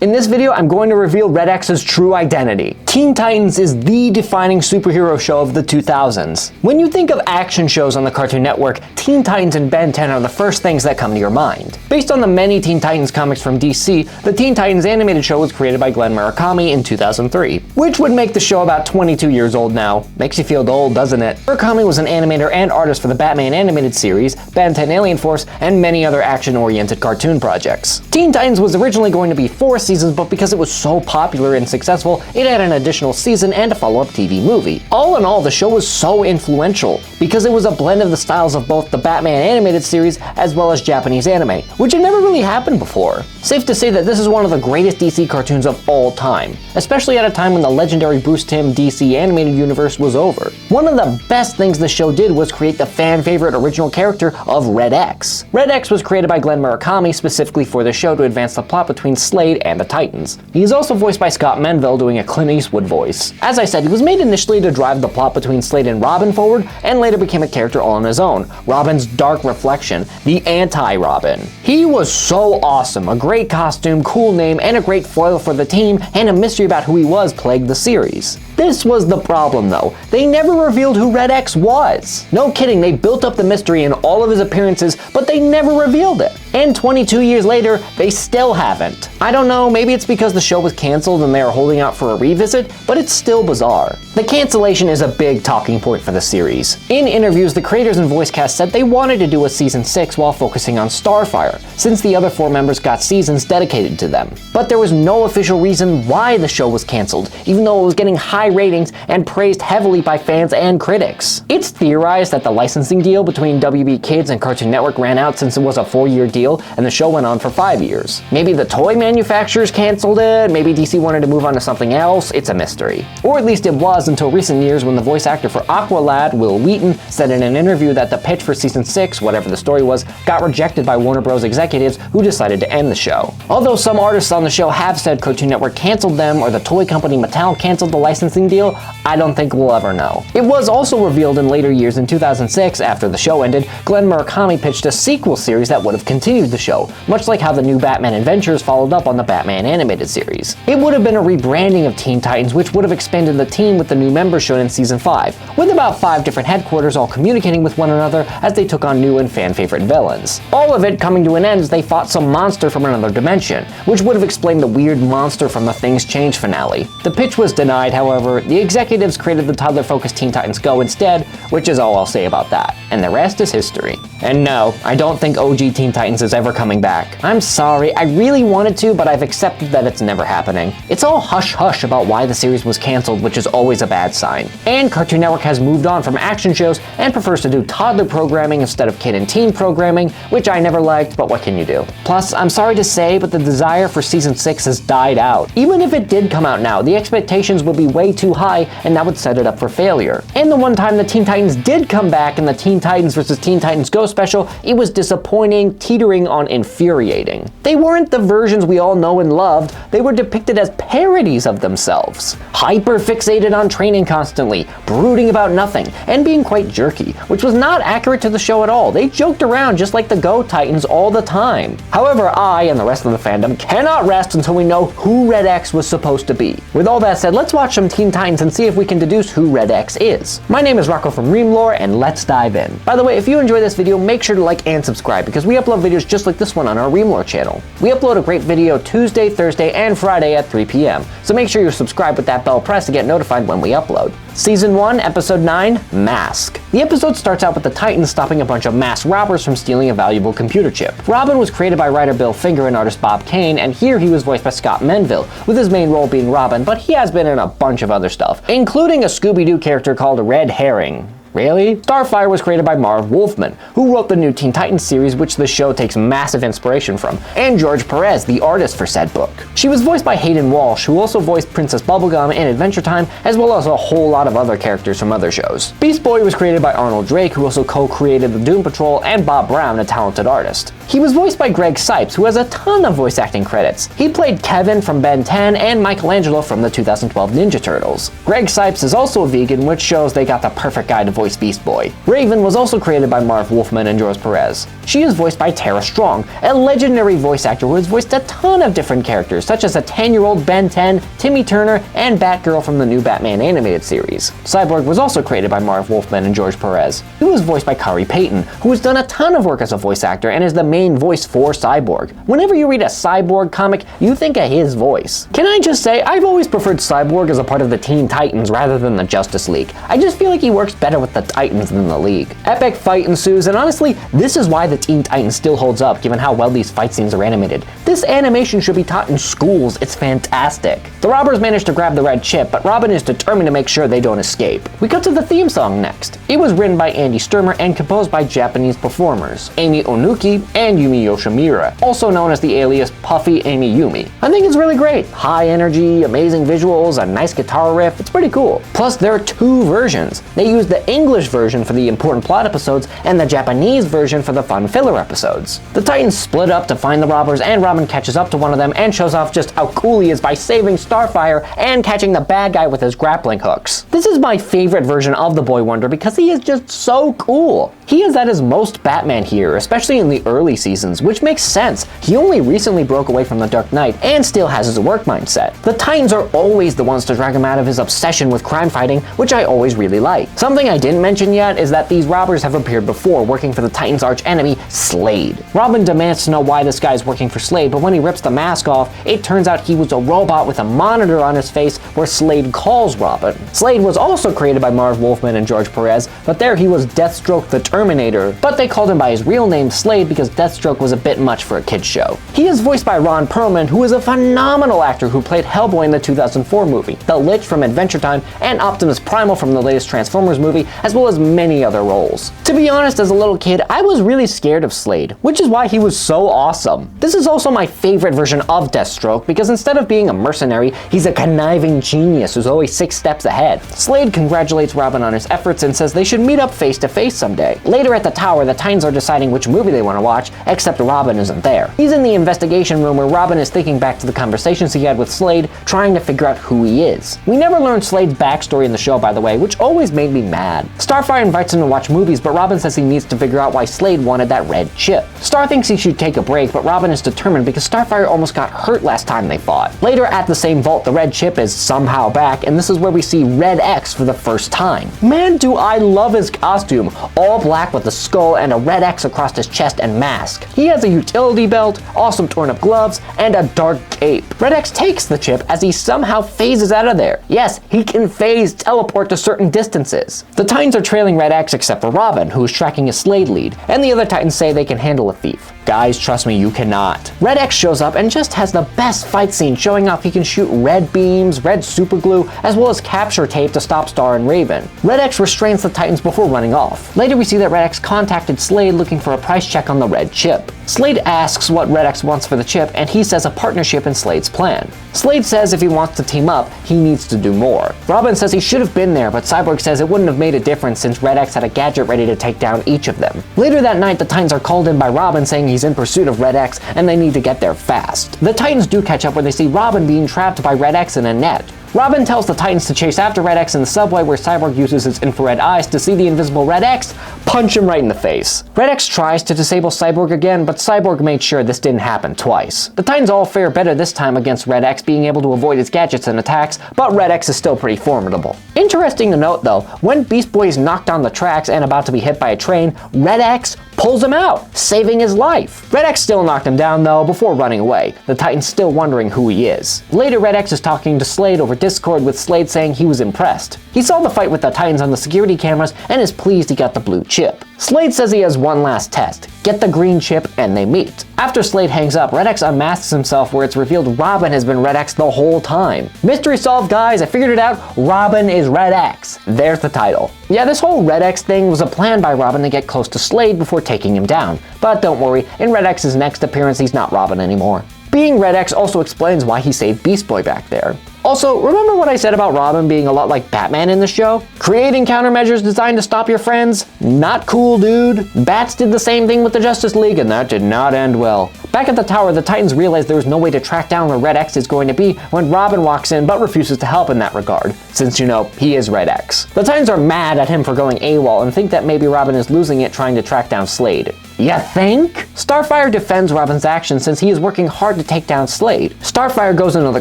In this video, I'm going to reveal Red X's true identity. Teen Titans is the defining superhero show of the 2000s. When you think of action shows on the Cartoon Network, Teen Titans and Ben 10 are the first things that come to your mind. Based on the many Teen Titans comics from DC, the Teen Titans animated show was created by Glenn Murakami in 2003, which would make the show about 22 years old now. Makes you feel old, doesn't it? Murakami was an animator and artist for the Batman animated series, Ben 10 Alien Force, and many other action-oriented cartoon projects. Teen Titans was originally going to be 4 seasons, but because it was so popular and successful, it had an additional season and a follow-up TV movie. All in all, the show was so influential because it was a blend of the styles of both the Batman animated series as well as Japanese anime, which had never really happened before. Safe to say that this is one of the greatest DC cartoons of all time, especially at a time when the legendary Bruce Timm DC animated universe was over. One of the best things the show did was create the fan-favorite original character of Red X. Red X was created by Glenn Murakami specifically for the show to advance the plot between Slade and the Titans. He is also voiced by Scott Menville, doing a Clint Eastwood voice. As I said, he was made initially to drive the plot between Slade and Robin forward, and later became a character all on his own, Robin's dark reflection, the anti-Robin. He was so awesome, a great costume, cool name, and a great foil for the team, and a mystery about who he was plagued the series. This was the problem though, they never revealed who Red X was. No kidding, they built up the mystery in all of his appearances, but they never revealed it. And 22 years later, they still haven't. I don't know, maybe it's because the show was canceled and they are holding out for a revisit, but it's still bizarre. The cancellation is a big talking point for the series. In interviews, the creators and voice cast said they wanted to do a season 6 while focusing on Starfire, since the other 4 members got seasons dedicated to them. But there was no official reason why the show was canceled, even though it was getting high ratings and praised heavily by fans and critics. It's theorized that the licensing deal between WB Kids and Cartoon Network ran out since it was a 4-year deal and the show went on for 5 years. Maybe the toy manufacturers canceled it, maybe DC wanted to move on to something else, it's a mystery. Or at least it was until recent years when the voice actor for Aqualad, Will Wheaton, said in an interview that the pitch for season 6, whatever the story was, got rejected by Warner Bros. Executives who decided to end the show. Although some artists on the show have said Cartoon Network canceled them or the toy company Mattel canceled the licensing deal, I don't think we'll ever know. It was also revealed in later years in 2006, after the show ended, Glenn Murakami pitched a sequel series that would have continued the show, much like how the new Batman Adventures followed up on the Batman animated series. It would have been a rebranding of Teen Titans, which would have expanded the team with the new members shown in season 5, with about 5 different headquarters all communicating with one another as they took on new and fan-favorite villains. All of it coming to an end as they fought some monster from another dimension, which would have explained the weird monster from the Things Change finale. The pitch was denied, however. The executives created the toddler-focused Teen Titans Go instead, which is all I'll say about that. And the rest is history. And no, I don't think OG Teen Titans is ever coming back. I'm sorry, I really wanted to, but I've accepted that it's never happening. It's all hush-hush about why the series was canceled, which is always a bad sign. And Cartoon Network has moved on from action shows and prefers to do toddler programming instead of kid and teen programming, which I never liked, but what can you do? Plus, I'm sorry to say, but the desire for season 6 has died out. Even if it did come out now, the expectations would be way too high, and that would set it up for failure. And the one time the Teen Titans did come back in the Teen Titans vs. Teen Titans Go special, it was disappointing, teetering on infuriating. They weren't the versions we all know and loved, they were depicted as parodies of themselves. Hyper-fixated on training constantly, brooding about nothing, and being quite jerky, which was not accurate to the show at all. They joked around just like the Go Titans all the time. However, I and the rest of the fandom cannot rest until we know who Red X was supposed to be. With all that said, let's watch some Teen Titans and see if we can deduce who Red X is. My name is Rocco from Reamlore, and let's dive in. By the way, if you enjoy this video, make sure to like and subscribe, because we upload videos just like this one on our Reamlore channel. We upload a great video Tuesday, Thursday, and Friday at 3 p.m., so make sure you're subscribed with that bell pressed to get notified when we upload. Season 1, Episode 9, Mask. The episode starts out with the Titans stopping a bunch of masked robbers from stealing a valuable computer chip. Robin was created by writer Bill Finger and artist Bob Kane, and here he was voiced by Scott Menville, with his main role being Robin, but he has been in a bunch of other stuff, including a Scooby-Doo character called Red Herring. Really? Starfire was created by Marv Wolfman, who wrote the new Teen Titans series, which the show takes massive inspiration from, and George Perez, the artist for said book. She was voiced by Hayden Walsh, who also voiced Princess Bubblegum in Adventure Time, as well as a whole lot of other characters from other shows. Beast Boy was created by Arnold Drake, who also co-created the Doom Patrol, and Bob Brown, a talented artist. He was voiced by Greg Sipes, who has a ton of voice acting credits. He played Kevin from Ben 10 and Michelangelo from the 2012 Ninja Turtles. Greg Sipes is also a vegan, which shows they got the perfect guy to voice Beast Boy. Raven was also created by Marv Wolfman and George Perez. She is voiced by Tara Strong, a legendary voice actor who has voiced a ton of different characters, such as a 10-year-old Ben 10, Timmy Turner, and Batgirl from the new Batman animated series. Cyborg was also created by Marv Wolfman and George Perez. He was voiced by Khary Payton, who has done a ton of work as a voice actor and is the main voice for Cyborg. Whenever you read a Cyborg comic, you think of his voice. Can I just say, I've always preferred Cyborg as a part of the Teen Titans rather than the Justice League. I just feel like he works better with the Titans than the League. Epic fight ensues, and honestly, this is why the Teen Titans still holds up given how well these fight scenes are animated. This animation should be taught in schools, it's fantastic. The robbers manage to grab the red chip, but Robin is determined to make sure they don't escape. We cut to the theme song next. It was written by Andy Sturmer and composed by Japanese performers, Amy Onuki and Yumi Yoshimura, also known as the alias Puffy Amy Yumi. I think it's really great. High energy, amazing visuals, a nice guitar riff, it's pretty cool. Plus there are two versions. They use the English version for the important plot episodes and the Japanese version for the fun filler episodes. The Titans split up to find the robbers, and Robin catches up to one of them and shows off just how cool he is by saving Starfire and catching the bad guy with his grappling hooks. This is my favorite version of the Boy Wonder because he is just so cool. He is at his most Batman here, especially in the early seasons, which makes sense. He only recently broke away from the Dark Knight and still has his work mindset. The Titans are always the ones to drag him out of his obsession with crime fighting, which I always really like. Something I didn't mention yet is that these robbers have appeared before, working for the Titans' arch enemy, Slade. Robin demands to know why this guy is working for Slade, but when he rips the mask off, it turns out he was a robot with a monitor on his face where Slade calls Robin. Slade was also created by Marv Wolfman and George Perez, but there he was Deathstroke the Terminator, but they called him by his real name Slade because Deathstroke was a bit much for a kid's show. He is voiced by Ron Perlman, who is a phenomenal actor who played Hellboy in the 2004 movie, The Lich from Adventure Time, and Optimus Primal from the latest Transformers movie, as well as many other roles. To be honest, as a little kid, I was really scared of Slade, which is why he was so awesome. This is also my favorite version of Deathstroke because instead of being a mercenary, he's a conniving genius who's always 6 steps ahead. Slade congratulates Robin on his efforts and says they should meet up face to face someday. Later at the tower, the Titans are deciding which movie they want to watch, except Robin isn't there. He's in the investigation room where Robin is thinking back to the conversations he had with Slade, trying to figure out who he is. We never learned Slade's backstory in the show, by the way, which always made me mad. Starfire invites him to watch movies, but Robin says he needs to figure out why Slade wanted that red chip. Star thinks he should take a break, but Robin is determined because Starfire almost got hurt last time they fought. Later at the same vault, the red chip is somehow back, and this is where we see Red X for the first time. Man, do I love his costume, all black with a skull and a red X across his chest and mask. He has a utility belt, awesome torn up gloves, and a dark cape. Red X takes the chip as he somehow phases out of there. Yes, he can phase teleport to certain distances. The Titans are trailing Red X except for Robin, who is tracking a Slade lead, and the other Titans say they can handle a thief. Guys, trust me, you cannot. Red X shows up and just has the best fight scene, showing off he can shoot red beams, red super glue, as well as capture tape to stop Star and Raven. Red X restrains the Titans before running off. Later we see that Red X contacted Slade looking for a price check on the red chip. Slade asks what Red X wants for the chip, and he says a partnership in Slade's plan. Slade says if he wants to team up, he needs to do more. Robin says he should have been there, but Cyborg says it wouldn't have made a difference since Red X had a gadget ready to take down each of them. Later that night, the Titans are called in by Robin saying he's in pursuit of Red X and they need to get there fast. The Titans do catch up where they see Robin being trapped by Red X in a net. Robin tells the Titans to chase after Red X in the subway, where Cyborg uses his infrared eyes to see the invisible Red X, punch him right in the face. Red X tries to disable Cyborg again, but Cyborg made sure this didn't happen twice. The Titans all fare better this time against Red X, being able to avoid his gadgets and attacks, but Red X is still pretty formidable. Interesting to note though, when Beast Boy is knocked on the tracks and about to be hit by a train, Red X pulls him out, saving his life. Red X still knocked him down though before running away, the Titans still wondering who he is. Later, Red X is talking to Slade over Discord, with Slade saying he was impressed. He saw the fight with the Titans on the security cameras and is pleased he got the blue chip. Slade says he has one last test, get the green chip, and they meet. After Slade hangs up, Red X unmasks himself where it's revealed Robin has been Red X the whole time. Mystery solved, guys, I figured it out, Robin is Red X. There's the title. Yeah, this whole Red X thing was a plan by Robin to get close to Slade before taking him down. But don't worry, in Red X's next appearance, he's not Robin anymore. Being Red X also explains why he saved Beast Boy back there. Also, remember what I said about Robin being a lot like Batman in the show? Creating countermeasures designed to stop your friends? Not cool, dude. Bats did the same thing with the Justice League, and that did not end well. Back at the tower, the Titans realize there is no way to track down where Red X is going to be when Robin walks in but refuses to help in that regard, since, you know, he is Red X. The Titans are mad at him for going AWOL and think that maybe Robin is losing it trying to track down Slade. Ya think? Starfire defends Robin's actions since he is working hard to take down Slade. Starfire goes into the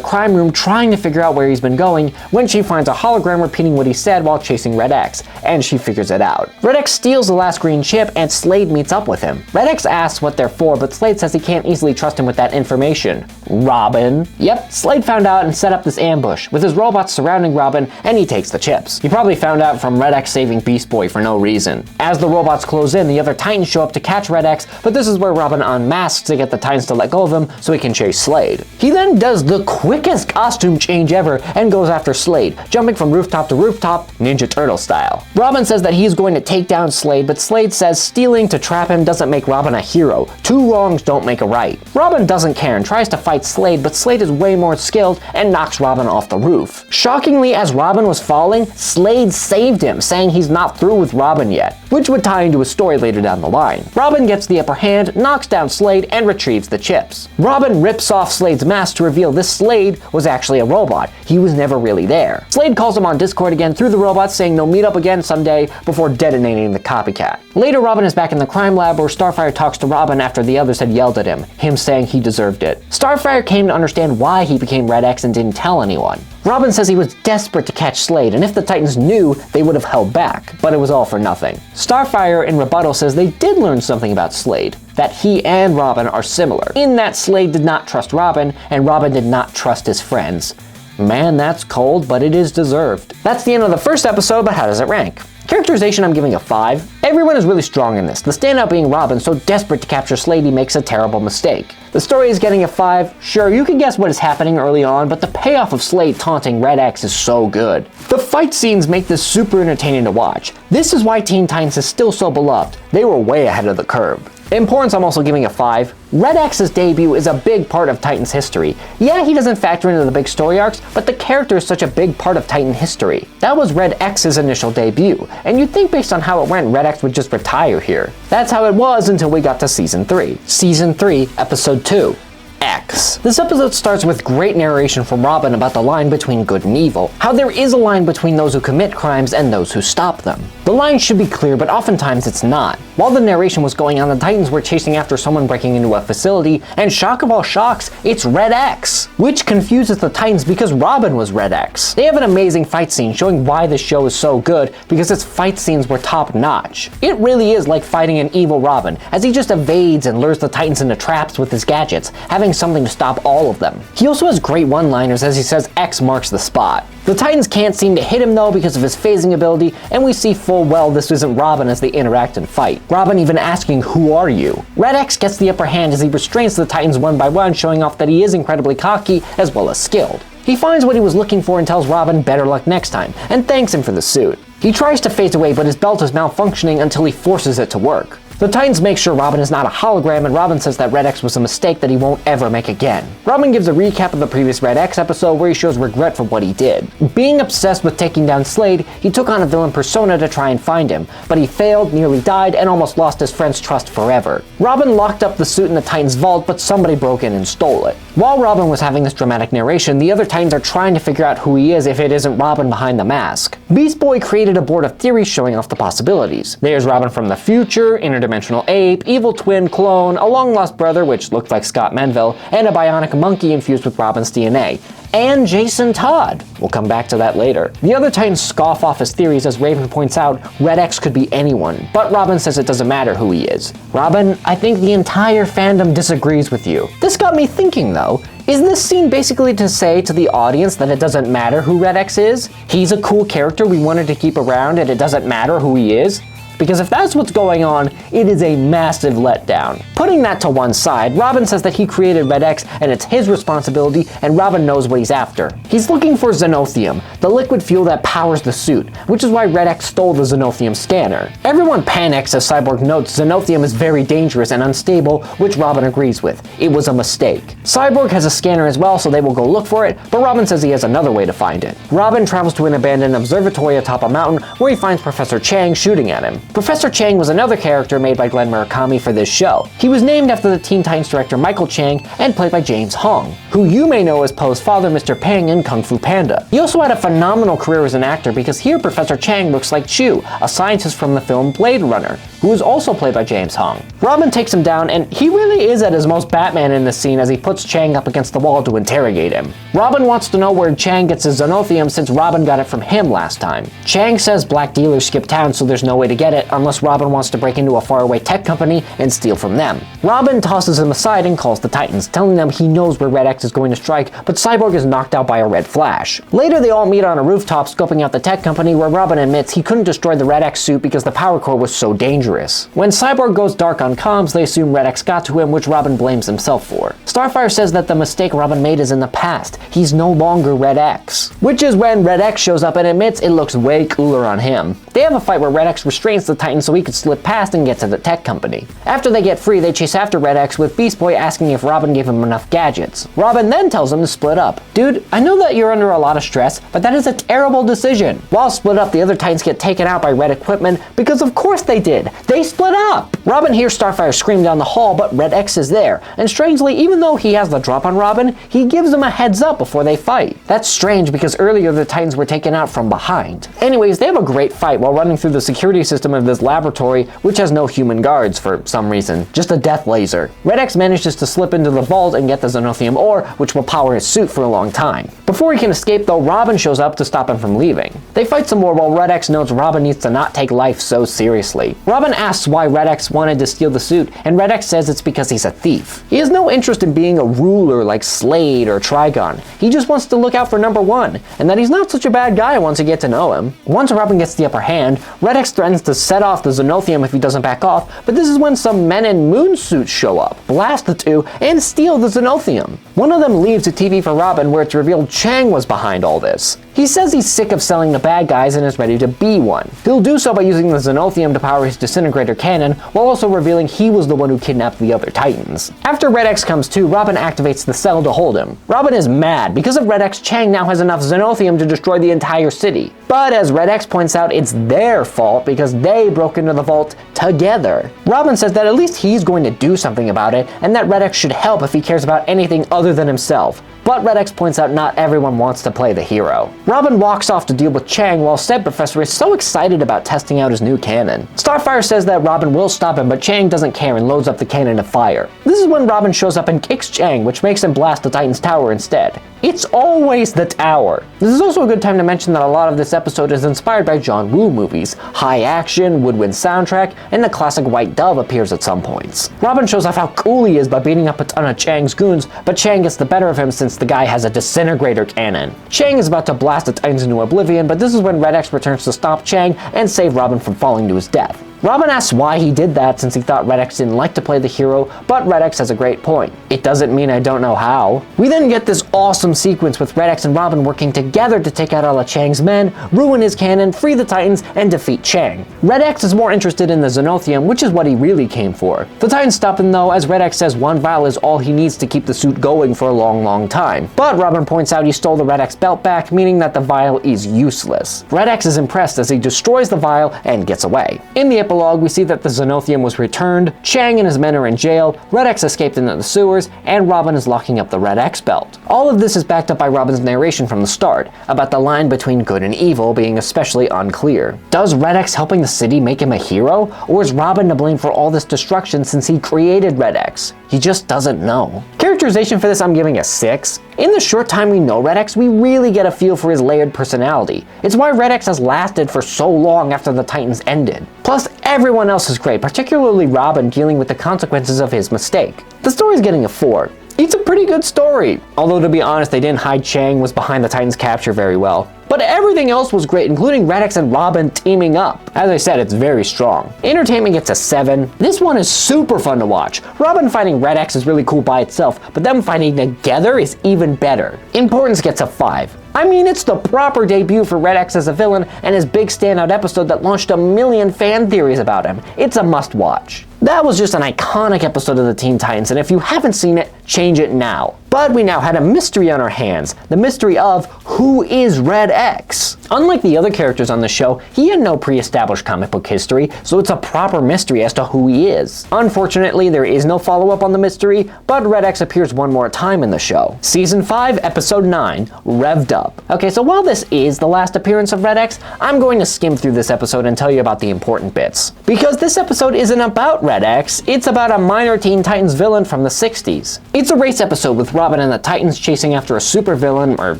crime room trying to figure out where he's been going when she finds a hologram repeating what he said while chasing Red X, and she figures it out. Red X steals the last green chip and Slade meets up with him. Red X asks what they're for, but Slade says he can't easily trust him with that information. Robin? Yep, Slade found out and set up this ambush, with his robots surrounding Robin, and he takes the chips. He probably found out from Red X saving Beast Boy for no reason. As the robots close in, the other Titans show up to catch Red X, but this is where Robin unmasks to get the Titans to let go of him so he can chase Slade. He then does the quickest costume change ever and goes after Slade, jumping from rooftop to rooftop, Ninja Turtle style. Robin says that he's going to take down Slade, but Slade says stealing to trap him doesn't make Robin a hero. Two wrongs don't make a right. Robin doesn't care and tries to fight Slade, but Slade is way more skilled and knocks Robin off the roof. Shockingly, as Robin was falling, Slade saved him, saying he's not through with Robin yet, which would tie into a story later down the line. Robin gets the upper hand, knocks down Slade, and retrieves the chips. Robin rips off Slade's mask to reveal this Slade was actually a robot. He was never really there. Slade calls him on Discord again through the robot, saying they'll meet up again someday before detonating the copycat. Later, Robin is back in the crime lab where Starfire talks to Robin after the others had yelled at him saying he deserved it. Starfire came to understand why he became Red X and didn't tell anyone. Robin says he was desperate to catch Slade, and if the Titans knew, they would have held back, but it was all for nothing. Starfire in rebuttal says they did learn something about Slade, that he and Robin are similar, in that Slade did not trust Robin, and Robin did not trust his friends. Man, that's cold, but it is deserved. That's the end of the first episode, but how does it rank? Characterization, I'm giving a 5. Everyone is really strong in this, the standout being Robin, so desperate to capture Slade he makes a terrible mistake. The story is getting a 5. Sure, you can guess what is happening early on, but the payoff of Slade taunting Red X is so good. The fight scenes make this super entertaining to watch. This is why Teen Titans is still so beloved. They were way ahead of the curve. Importance, I'm also giving a 5. Red X's debut is a big part of Titans history. Yeah, he doesn't factor into the big story arcs, but the character is such a big part of Titan history. That was Red X's initial debut, and you'd think based on how it went, Red X would just retire here. That's how it was until we got to Season 3. Season 3, Episode 2. X. This episode starts with great narration from Robin about the line between good and evil, how there is a line between those who commit crimes and those who stop them. The line should be clear, but oftentimes it's not. While the narration was going on, the Titans were chasing after someone breaking into a facility, and shock of all shocks, it's Red X, which confuses the Titans because Robin was Red X. They have an amazing fight scene showing why this show is so good because its fight scenes were top notch. It really is like fighting an evil Robin, as he just evades and lures the Titans into traps with his gadgets, having something to stop all of them. He also has great one-liners as he says X marks the spot. The Titans can't seem to hit him though because of his phasing ability, and we see full well this isn't Robin as they interact and fight. Robin even asking, "Who are you?" Red X gets the upper hand as he restrains the Titans one by one, showing off that he is incredibly cocky as well as skilled. He finds what he was looking for and tells Robin better luck next time, and thanks him for the suit. He tries to phase away, but his belt is malfunctioning until he forces it to work. The Titans make sure Robin is not a hologram, and Robin says that Red X was a mistake that he won't ever make again. Robin gives a recap of the previous Red X episode where he shows regret for what he did. Being obsessed with taking down Slade, he took on a villain persona to try and find him, but he failed, nearly died, and almost lost his friend's trust forever. Robin locked up the suit in the Titans' vault, but somebody broke in and stole it. While Robin was having this dramatic narration, the other Titans are trying to figure out who he is if it isn't Robin behind the mask. Beast Boy created a board of theories showing off the possibilities. There's Robin from the future, interdimensional ape, evil twin clone, a long-lost brother which looked like Scott Menville, and a bionic monkey infused with Robin's DNA. And Jason Todd. We'll come back to that later. The other Titans scoff off his theories as Raven points out Red X could be anyone, but Robin says it doesn't matter who he is. Robin, I think the entire fandom disagrees with you. This got me thinking though, is this scene basically to say to the audience that it doesn't matter who Red X is? He's a cool character we wanted to keep around and it doesn't matter who he is? because if that's what's going on, it is a massive letdown. Putting that to one side, Robin says that he created Red X and it's his responsibility, and Robin knows what he's after. He's looking for Xenothium, the liquid fuel that powers the suit, which is why Red X stole the Xenothium scanner. Everyone panics as Cyborg notes Xenothium is very dangerous and unstable, which Robin agrees with. It was a mistake. Cyborg has a scanner as well, so they will go look for it, but Robin says he has another way to find it. Robin travels to an abandoned observatory atop a mountain where he finds Professor Chang shooting at him. Professor Chang was another character made by Glenn Murakami for this show. He was named after the Teen Titans director Michael Chang and played by James Hong, who you may know as Poe's father, Mr. Pang, in Kung Fu Panda. He also had a phenomenal career as an actor because here Professor Chang looks like Chew, a scientist from the film Blade Runner, who is also played by James Hong. Robin takes him down, and he really is at his most Batman in this scene as he puts Chang up against the wall to interrogate him. Robin wants to know where Chang gets his Xenothium since Robin got it from him last time. Chang says black dealers skip town, so there's no way to get it unless Robin wants to break into a faraway tech company and steal from them. Robin tosses him aside and calls the Titans, telling them he knows where Red X is going to strike, but Cyborg is knocked out by a red flash. Later they all meet on a rooftop scoping out the tech company, where Robin admits he couldn't destroy the Red X suit because the power core was so dangerous. When Cyborg goes dark on comms, they assume Red X got to him, which Robin blames himself for. Starfire says that the mistake Robin made is in the past. He's no longer Red X. Which is when Red X shows up and admits it looks way cooler on him. They have a fight where Red X restrains the Titan so he could slip past and get to the tech company. After they get free, they chase after Red X with Beast Boy asking if Robin gave him enough gadgets. Robin then tells him to split up. Dude, I know that you're under a lot of stress, but that is a terrible decision. While split up, the other Titans get taken out by Red equipment because of course they did. They split up. Robin hears Starfire scream down the hall, but Red X is there. And strangely, even though he has the drop on Robin, he gives him a heads up before they fight. That's strange because earlier the Titans were taken out from behind. Anyways, they have a great fight while running through the security system of this laboratory, which has no human guards for some reason, just a death laser. Red X manages to slip into the vault and get the Xenothium ore, which will power his suit for a long time. Before he can escape though, Robin shows up to stop him from leaving. They fight some more while Red X notes Robin needs to not take life so seriously. Robin asks why Red X wanted to steal the suit, and Red X says it's because he's a thief. He has no interest in being a ruler like Slade or Trigon. He just wants to look out for number one, and that he's not such a bad guy once you get to know him. Once Robin gets the upper hand, Red X threatens to set off the Xenothium if he doesn't back off, but this is when some men in moon suits show up, blast the two, and steal the Xenothium. One of them leaves a TV for Robin where it's revealed Chang was behind all this. He says he's sick of selling to bad guys and is ready to be one. He'll do so by using the Xenothium to power his disintegrator cannon, while also revealing he was the one who kidnapped the other Titans. After Red X comes to, Robin activates the cell to hold him. Robin is mad. Because of Red X, Chang now has enough Xenothium to destroy the entire city. But as Red X points out, it's their fault because they broke into the vault together. Robin says that at least he's going to do something about it, and that Red X should help if he cares about anything other than himself. But Red X points out not everyone wants to play the hero. Robin walks off to deal with Chang while said Professor is so excited about testing out his new cannon. Starfire says that Robin will stop him, but Chang doesn't care and loads up the cannon to fire. This is when Robin shows up and kicks Chang, which makes him blast the Titan's tower instead. It's always the tower. This is also a good time to mention that a lot of this episode is inspired by John Woo movies. High action, woodwind soundtrack, and the classic White Dove appears at some points. Robin shows off how cool he is by beating up a ton of Chang's goons, but Chang gets the better of him since the guy has a disintegrator cannon. Chang is about to blast the Titans into oblivion, but this is when Red X returns to stop Chang and save Robin from falling to his death. Robin asks why he did that since he thought Red X didn't like to play the hero, but Red X has a great point. It doesn't mean I don't know how. We then get this awesome sequence with Red X and Robin working together to take out all of Chang's men, ruin his cannon, free the Titans, and defeat Chang. Red X is more interested in the Xenothium, which is what he really came for. The Titans stop him though, as Red X says one vial is all he needs to keep the suit going for a long time. But Robin points out he stole the Red X belt back, meaning that the vial is useless. Red X is impressed as he destroys the vial and gets away. In the epilogue, we see that the Xenothium was returned, Chang and his men are in jail, Red X escaped into the sewers, and Robin is locking up the Red X belt. All of this is backed up by Robin's narration from the start, about the line between good and evil being especially unclear. Does Red X helping the city make him a hero, or is Robin to blame for all this destruction since he created Red X? He just doesn't know. Characterization for this I'm giving a 6. In the short time we know Red X, we really get a feel for his layered personality. It's why Red X has lasted for so long after the Titans ended. Plus, everyone else is great, particularly Robin dealing with the consequences of his mistake. The story's getting a 4. It's a pretty good story, although to be honest, they didn't hide Chang was behind the Titans' capture very well. But everything else was great, including Red X and Robin teaming up. As I said, it's very strong. Entertainment gets a 7. This one is super fun to watch. Robin fighting Red X is really cool by itself, but them fighting together is even better. Importance gets a 5. I mean, it's the proper debut for Red X as a villain and his big standout episode that launched a million fan theories about him. It's a must watch. That was just an iconic episode of the Teen Titans, and if you haven't seen it, change it now. But we now had a mystery on our hands, the mystery of who is Red X. Unlike the other characters on the show, he had no pre-established comic book history, so it's a proper mystery as to who he is. Unfortunately, there is no follow-up on the mystery, but Red X appears one more time in the show. Season 5, Episode 9, Revved Up. Okay, so while this is the last appearance of Red X, I'm going to skim through this episode and tell you about the important bits. Because this episode isn't about Red X, it's about a minor Teen Titans villain from the 60s. It's a race episode with Robin and the Titans chasing after a supervillain, or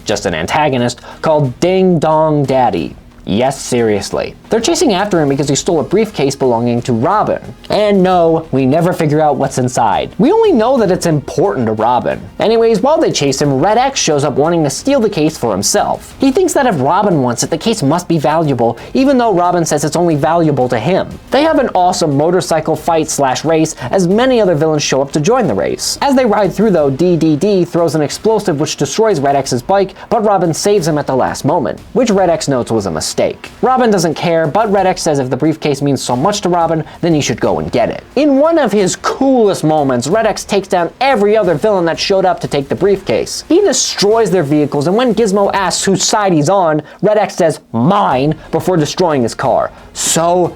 just an antagonist, called Ding Dong Daddy. Yes, seriously. They're chasing after him because he stole a briefcase belonging to Robin. And no, we never figure out what's inside. We only know that it's important to Robin. Anyways, while they chase him, Red X shows up wanting to steal the case for himself. He thinks that if Robin wants it, the case must be valuable, even though Robin says it's only valuable to him. They have an awesome motorcycle fight/race as many other villains show up to join the race. As they ride through though, DDD throws an explosive which destroys Red X's bike, but Robin saves him at the last moment, which Red X notes was a mistake. Robin doesn't care, but Red X says if the briefcase means so much to Robin, then he should go and get it. In one of his coolest moments, Red X takes down every other villain that showed up to take the briefcase. He destroys their vehicles, and when Gizmo asks whose side he's on, Red X says, "Mine," before destroying his car. So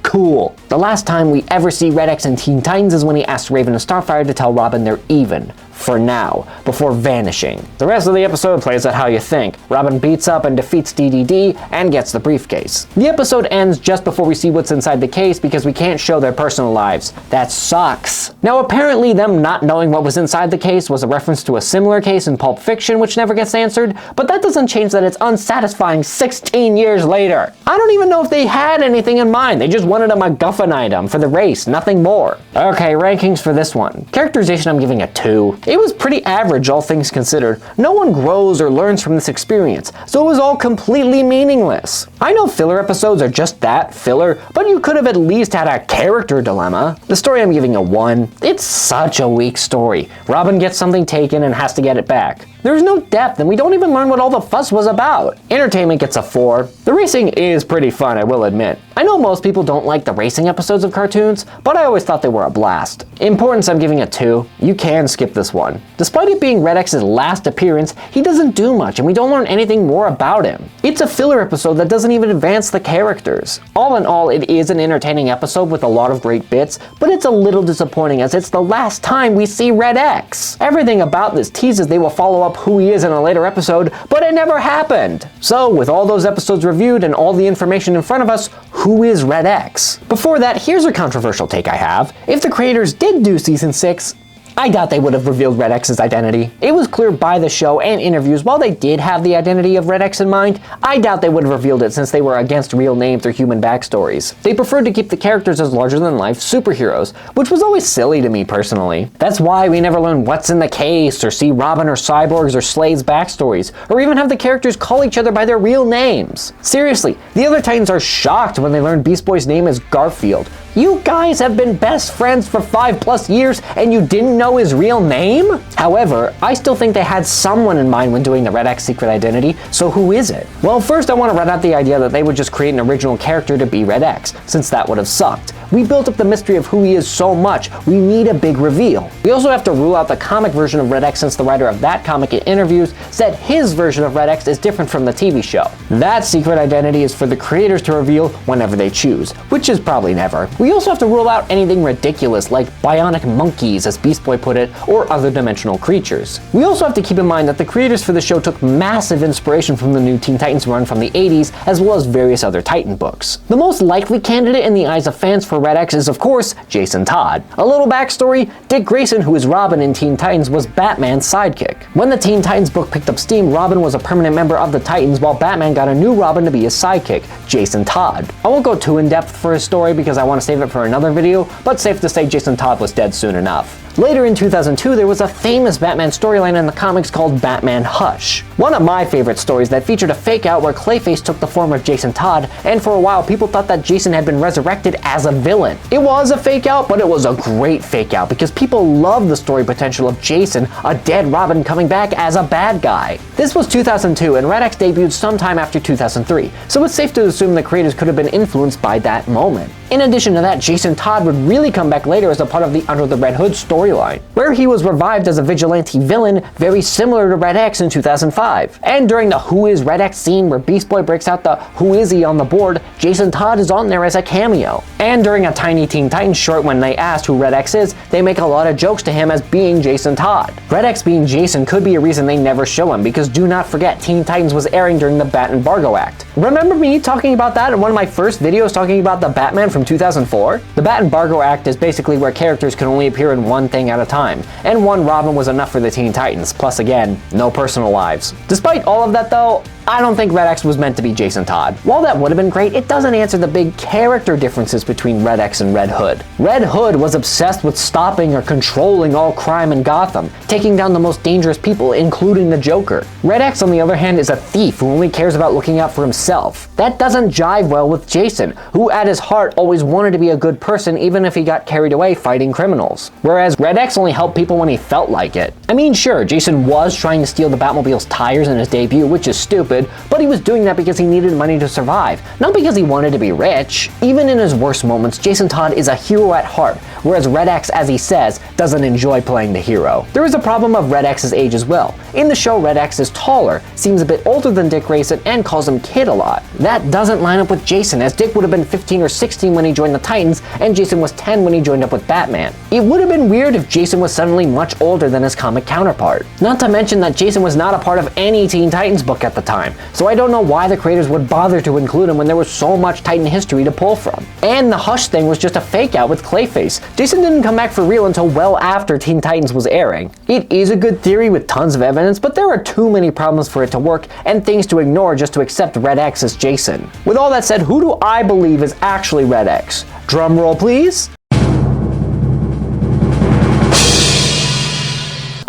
cool. The last time we ever see Red X in Teen Titans is when he asks Raven and Starfire to tell Robin they're even. For now, before vanishing. The rest of the episode plays out how you think. Robin beats up and defeats DDD and gets the briefcase. The episode ends just before we see what's inside the case because we can't show their personal lives. That sucks. Now apparently them not knowing what was inside the case was a reference to a similar case in Pulp Fiction which never gets answered, but that doesn't change that it's unsatisfying 16 years later. I don't even know if they had anything in mind. They just wanted a MacGuffin item for the race, nothing more. Okay, rankings for this one. Characterization I'm giving a 2. It was pretty average, all things considered. No one grows or learns from this experience, so it was all completely meaningless. I know filler episodes are just that, filler, but you could have at least had a character dilemma. The story I'm giving a 1. It's such a weak story. Robin gets something taken and has to get it back. There's no depth, and we don't even learn what all the fuss was about. Entertainment gets a 4. The racing is pretty fun, I will admit. I know most people don't like the racing episodes of cartoons, but I always thought they were a blast. Importance I'm giving a 2. You can skip this one. Despite it being Red X's last appearance, he doesn't do much, and we don't learn anything more about him. It's a filler episode that doesn't even advance the characters. All in all, it is an entertaining episode with a lot of great bits, but it's a little disappointing as it's the last time we see Red X. Everything about this teases they will follow up who he is in a later episode, but it never happened. So, with all those episodes reviewed and all the information in front of us, who is Red X? Before that, here's a controversial take I have. If the creators did do season 6, I doubt they would have revealed Red X's identity. It was clear by the show and interviews while they did have the identity of Red X in mind, I doubt they would have revealed it since they were against real names or human backstories. They preferred to keep the characters as larger-than-life superheroes, which was always silly to me personally. That's why we never learn what's in the case, or see Robin or Cyborg's or Slade's backstories, or even have the characters call each other by their real names. Seriously, the other Titans are shocked when they learn Beast Boy's name is Garfield. You guys have been best friends for 5+ years and you didn't know his real name? However, I still think they had someone in mind when doing the Red X secret identity, so who is it? Well, first I want to run out the idea that they would just create an original character to be Red X, since that would have sucked. We built up the mystery of who he is so much, we need a big reveal. We also have to rule out the comic version of Red X since the writer of that comic in interviews said his version of Red X is different from the TV show. That secret identity is for the creators to reveal whenever they choose, which is probably never. We also have to rule out anything ridiculous like bionic monkeys, as Beast Boy put it, or other dimensional creatures. We also have to keep in mind that the creators for the show took massive inspiration from the new Teen Titans run from the 80s, as well as various other Titan books. The most likely candidate in the eyes of fans for Red X is, of course, Jason Todd. A little backstory, Dick Grayson, who is Robin in Teen Titans, was Batman's sidekick. When the Teen Titans book picked up steam, Robin was a permanent member of the Titans, while Batman got a new Robin to be his sidekick, Jason Todd. I won't go too in depth for his story because I want to save it for another video, but safe to say Jason Todd was dead soon enough. Later in 2002, there was a famous Batman storyline in the comics called Batman Hush. One of my favorite stories that featured a fake out where Clayface took the form of Jason Todd, and for a while people thought that Jason had been resurrected as a villain. It was a fake out, but it was a great fake out because people loved the story potential of Jason, a dead Robin, coming back as a bad guy. This was 2002, and Red X debuted sometime after 2003, so it's safe to assume the creators could have been influenced by that moment. In addition to that, Jason Todd would really come back later as a part of the Under the Red Hood storyline, where he was revived as a vigilante villain very similar to Red X in 2005. And during the Who is Red X scene where Beast Boy breaks out the Who is he on the board, Jason Todd is on there as a cameo. And during a Tiny Teen Titans short when they asked who Red X is, they make a lot of jokes to him as being Jason Todd. Red X being Jason could be a reason they never show him, because do not forget Teen Titans was airing during the Bat Embargo Act. Remember me talking about that in one of my first videos talking about the Batman from 2004? The Bat Embargo Act is basically where characters can only appear in one thing at a time, and one Robin was enough for the Teen Titans, plus again, no personal lives. Despite all of that though, I don't think Red X was meant to be Jason Todd. While that would have been great, it doesn't answer the big character differences between Red X and Red Hood. Red Hood was obsessed with stopping or controlling all crime in Gotham, taking down the most dangerous people, including the Joker. Red X, on the other hand, is a thief who only cares about looking out for himself. That doesn't jive well with Jason, who at his heart always wanted to be a good person even if he got carried away fighting criminals. Whereas Red X only helped people when he felt like it. I mean, sure, Jason was trying to steal the Batmobile's tires in his debut, which is stupid, but he was doing that because he needed money to survive, not because he wanted to be rich. Even in his worst moments, Jason Todd is a hero at heart, whereas Red X, as he says, doesn't enjoy playing the hero. There is a problem of Red X's age as well. In the show, Red X is taller, seems a bit older than Dick Grayson, and calls him kid a lot. That doesn't line up with Jason, as Dick would have been 15 or 16 when he joined the Titans, and Jason was 10 when he joined up with Batman. It would have been weird if Jason was suddenly much older than his comic counterpart. Not to mention that Jason was not a part of any Teen Titans book at the time, so I don't know why the creators would bother to include him when there was so much Titan history to pull from. And the Hush thing was just a fake out with Clayface. Jason didn't come back for real until well after Teen Titans was airing. It is a good theory with tons of evidence, but there are too many problems for it to work and things to ignore just to accept Red X as Jason. With all that said, who do I believe is actually Red X? Drum roll please.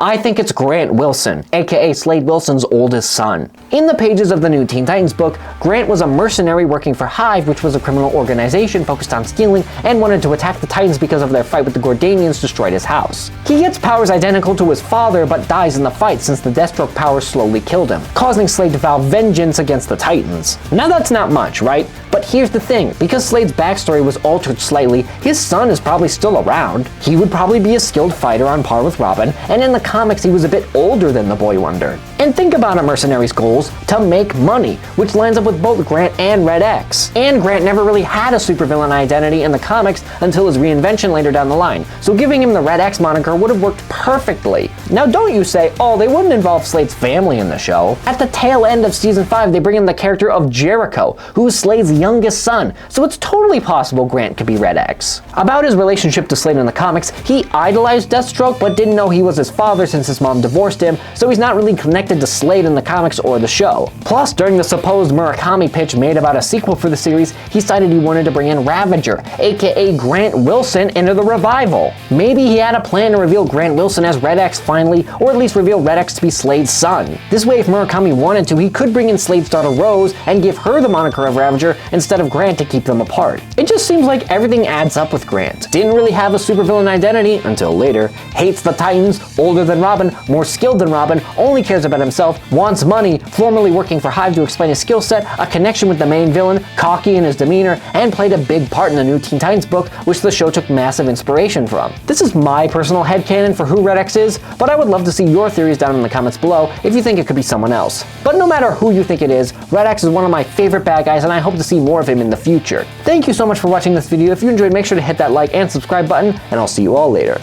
I think it's Grant Wilson, aka Slade Wilson's oldest son. In the pages of the new Teen Titans book, Grant was a mercenary working for Hive, which was a criminal organization focused on stealing and wanted to attack the Titans because of their fight with the Gordanians destroyed his house. He gets powers identical to his father, but dies in the fight since the Deathstroke powers slowly killed him, causing Slade to vow vengeance against the Titans. Now that's not much, right? But here's the thing, because Slade's backstory was altered slightly, his son is probably still around. He would probably be a skilled fighter on par with Robin, and in the comics he was a bit older than the Boy Wonder. And think about a mercenary's goals: to make money, which lines up with both Grant and Red X. And Grant never really had a supervillain identity in the comics until his reinvention later down the line, so giving him the Red X moniker would have worked perfectly. Now don't you say, oh, they wouldn't involve Slade's family in the show. At the tail end of season 5, they bring in the character of Jericho, who is Slade's youngest son, so it's totally possible Grant could be Red X. About his relationship to Slade in the comics, he idolized Deathstroke but didn't know he was his father since his mom divorced him, so he's not really connected to Slade in the comics or the show. Plus, during the supposed Murakami pitch made about a sequel for the series, he decided he wanted to bring in Ravager, aka Grant Wilson, into the revival. Maybe he had a plan to reveal Grant Wilson as Red X finally, or at least reveal Red X to be Slade's son. This way, if Murakami wanted to, he could bring in Slade's daughter Rose and give her the moniker of Ravager instead of Grant to keep them apart. It just seems like everything adds up with Grant. Didn't really have a supervillain identity until later, hates the Titans, older than Robin, more skilled than Robin, only cares about himself, wants money, formerly working for Hive to explain his skill set, a connection with the main villain, cocky in his demeanor, and played a big part in the new Teen Titans book, which the show took massive inspiration from. This is my personal headcanon for who Red X is, but I would love to see your theories down in the comments below if you think it could be someone else. But no matter who you think it is, Red X is one of my favorite bad guys, and I hope to see more of him in the future. Thank you so much for watching this video. If you enjoyed, make sure to hit that like and subscribe button, and I'll see you all later.